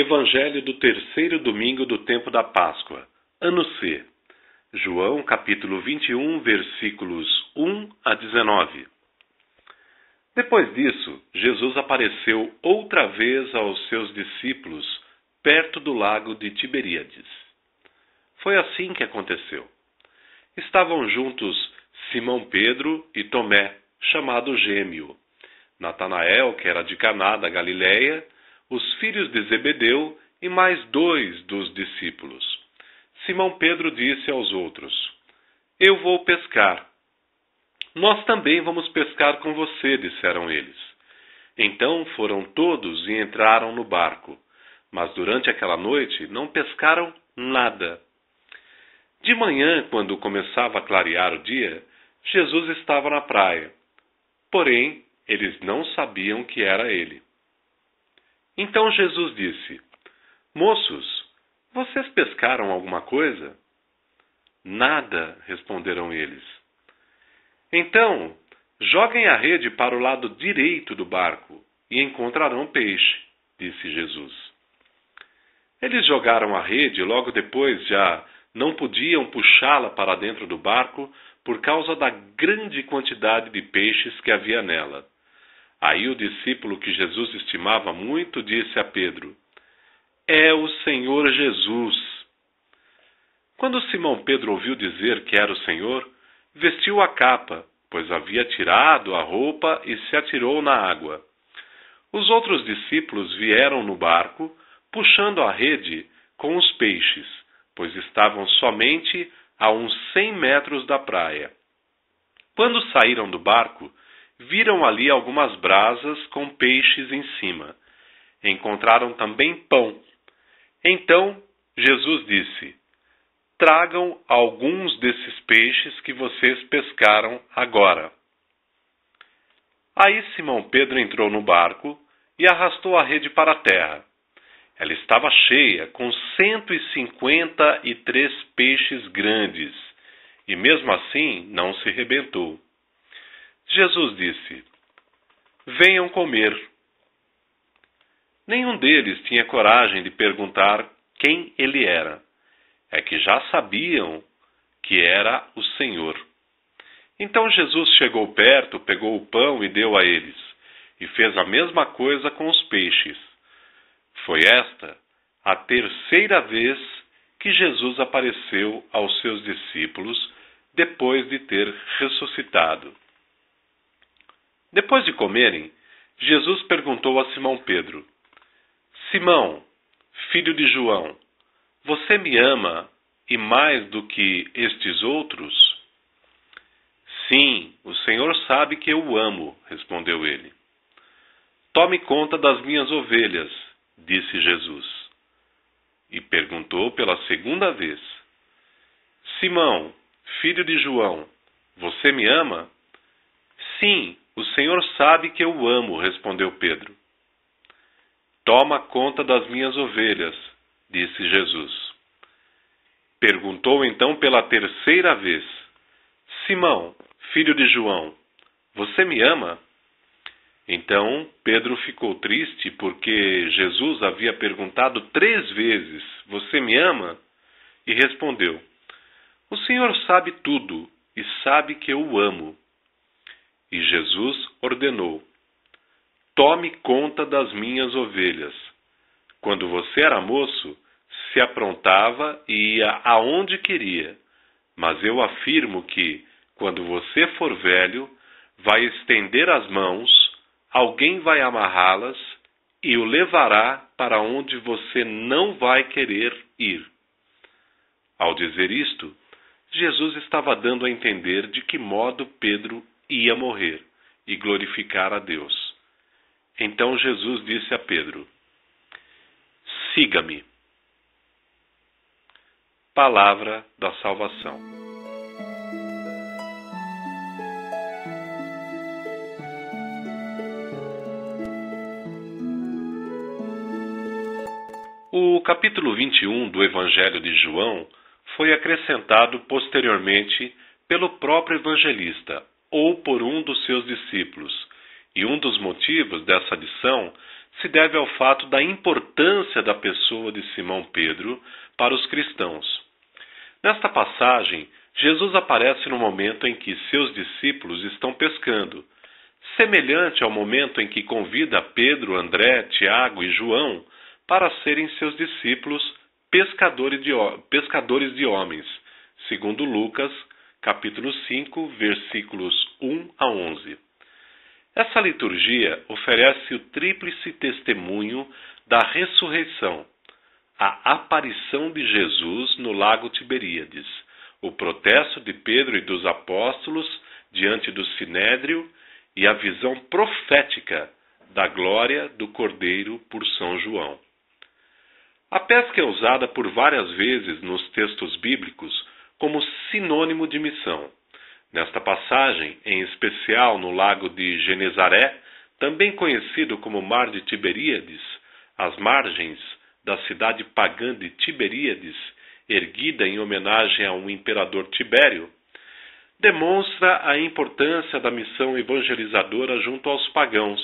Evangelho do terceiro domingo do tempo da Páscoa, ano C. João, capítulo 21, versículos 1 a 19. Depois disso, Jesus apareceu outra vez aos seus discípulos perto do lago de Tiberíades. Foi assim que aconteceu. Estavam juntos Simão Pedro e Tomé, chamado Gêmeo, Natanael, que era de Caná da Galileia, os filhos de Zebedeu e mais 2 dos discípulos. Simão Pedro disse aos outros: "Eu vou pescar." "Nós também vamos pescar com você", disseram eles. Então foram todos e entraram no barco, mas durante aquela noite não pescaram nada. De manhã, quando começava a clarear o dia, Jesus estava na praia. Porém, eles não sabiam que era ele. Então Jesus disse: "Moços, vocês pescaram alguma coisa?" "Nada", responderam eles. "Então, joguem a rede para o lado direito do barco e encontrarão peixe", disse Jesus. Eles jogaram a rede e logo depois já não podiam puxá-la para dentro do barco por causa da grande quantidade de peixes que havia nela. Aí o discípulo que Jesus estimava muito disse a Pedro: "É o Senhor Jesus." Quando Simão Pedro ouviu dizer que era o Senhor, vestiu a capa, pois havia tirado a roupa e se atirou na água. Os outros discípulos vieram no barco, puxando a rede com os peixes, pois estavam somente a uns 100 metros da praia. Quando saíram do barco, viram ali algumas brasas com peixes em cima. Encontraram também pão. Então Jesus disse: "Tragam alguns desses peixes que vocês pescaram agora." Aí Simão Pedro entrou no barco e arrastou a rede para a terra. Ela estava cheia, com 153 peixes grandes, e mesmo assim não se rebentou. Jesus disse: "Venham comer." Nenhum deles tinha coragem de perguntar quem ele era. É que já sabiam que era o Senhor. Então Jesus chegou perto, pegou o pão e deu a eles, e fez a mesma coisa com os peixes. Foi esta a terceira vez que Jesus apareceu aos seus discípulos depois de ter ressuscitado. Depois de comerem, Jesus perguntou a Simão Pedro: "Simão, filho de João, você me ama e mais do que estes outros?" "Sim, o Senhor sabe que eu o amo", respondeu ele. "Tome conta das minhas ovelhas", disse Jesus. E perguntou pela segunda vez: "Simão, filho de João, você me ama?" "Sim, o Senhor sabe que eu o amo", respondeu Pedro. "Toma conta das minhas ovelhas", disse Jesus. Perguntou então pela terceira vez: "Simão, filho de João, você me ama?" Então Pedro ficou triste porque Jesus havia perguntado 3 vezes: "Você me ama?" E respondeu: "O Senhor sabe tudo e sabe que eu o amo." E Jesus ordenou: "Tome conta das minhas ovelhas. Quando você era moço, se aprontava e ia aonde queria. Mas eu afirmo que, quando você for velho, vai estender as mãos, alguém vai amarrá-las e o levará para onde você não vai querer ir." Ao dizer isto, Jesus estava dando a entender de que modo Pedro ia morrer e glorificar a Deus. Então Jesus disse a Pedro: "Siga-me." Palavra da salvação. O capítulo 21 do Evangelho de João foi acrescentado posteriormente pelo próprio evangelista ou por um dos seus discípulos, e um dos motivos dessa adição se deve ao fato da importância da pessoa de Simão Pedro para os cristãos. Nesta passagem, Jesus aparece no momento em que seus discípulos estão pescando, semelhante ao momento em que convida Pedro, André, Tiago e João para serem seus discípulos pescadores de homens, segundo Lucas, capítulo 5, versículos 1 a 11. Essa liturgia oferece o tríplice testemunho da ressurreição, a aparição de Jesus no lago Tiberíades, o protesto de Pedro e dos apóstolos diante do Sinédrio e a visão profética da glória do Cordeiro por São João. A pesca é usada por várias vezes nos textos bíblicos como sinônimo de missão. Nesta passagem, em especial no lago de Genezaré, também conhecido como Mar de Tiberíades, às margens da cidade pagã de Tiberíades, erguida em homenagem a um imperador Tibério, demonstra a importância da missão evangelizadora junto aos pagãos,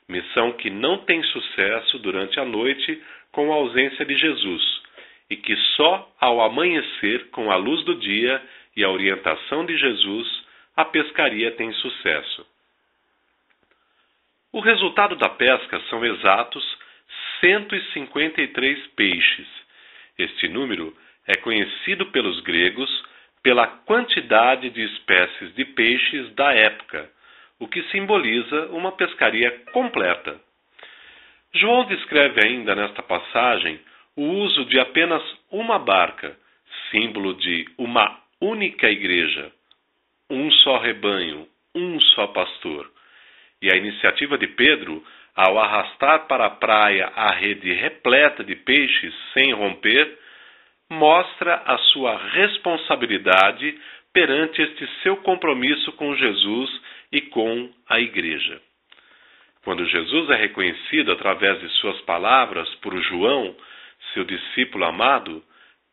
missão que não tem sucesso durante a noite com a ausência de Jesus, e que só ao amanhecer, com a luz do dia e a orientação de Jesus, a pescaria tem sucesso. O resultado da pesca são exatos 153 peixes. Este número é conhecido pelos gregos pela quantidade de espécies de peixes da época, o que simboliza uma pescaria completa. João descreve ainda nesta passagem o uso de apenas uma barca, símbolo de uma única igreja, um só rebanho, um só pastor. E a iniciativa de Pedro, ao arrastar para a praia a rede repleta de peixes sem romper, mostra a sua responsabilidade perante este seu compromisso com Jesus e com a igreja. Quando Jesus é reconhecido através de suas palavras por João, seu discípulo amado,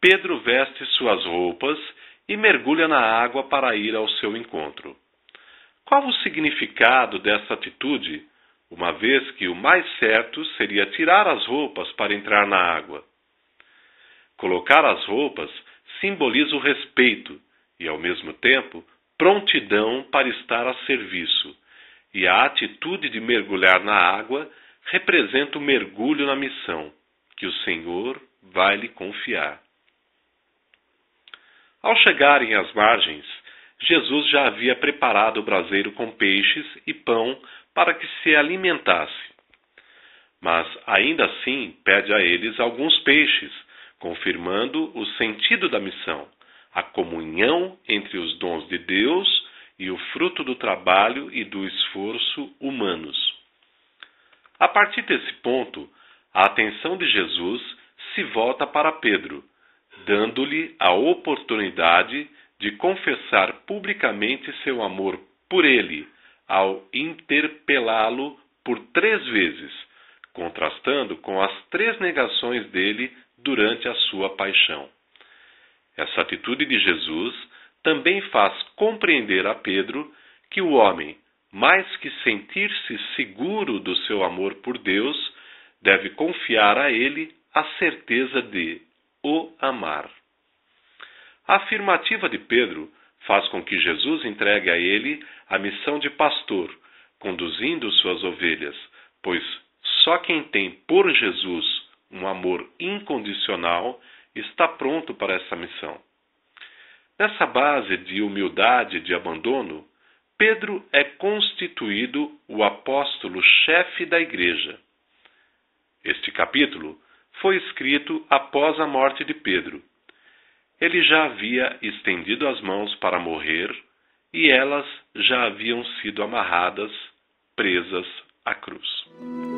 Pedro veste suas roupas e mergulha na água para ir ao seu encontro. Qual o significado dessa atitude, uma vez que o mais certo seria tirar as roupas para entrar na água? Colocar as roupas simboliza o respeito e, ao mesmo tempo, prontidão para estar a serviço, e a atitude de mergulhar na água representa o mergulho na missão que o Senhor vai lhe confiar. Ao chegarem às margens, Jesus já havia preparado o braseiro com peixes e pão para que se alimentasse. Mas, ainda assim, pede a eles alguns peixes, confirmando o sentido da missão, a comunhão entre os dons de Deus e o fruto do trabalho e do esforço humanos. A partir desse ponto, a atenção de Jesus se volta para Pedro, dando-lhe a oportunidade de confessar publicamente seu amor por ele, ao interpelá-lo por 3 vezes, contrastando com as 3 negações dele durante a sua paixão. Essa atitude de Jesus também faz compreender a Pedro que o homem, mais que sentir-se seguro do seu amor por Deus, deve confiar a ele a certeza de o amar. A afirmativa de Pedro faz com que Jesus entregue a ele a missão de pastor, conduzindo suas ovelhas, pois só quem tem por Jesus um amor incondicional está pronto para essa missão. Nessa base de humildade e de abandono, Pedro é constituído o apóstolo-chefe da igreja. Este capítulo foi escrito após a morte de Pedro. Ele já havia estendido as mãos para morrer e elas já haviam sido amarradas, presas à cruz.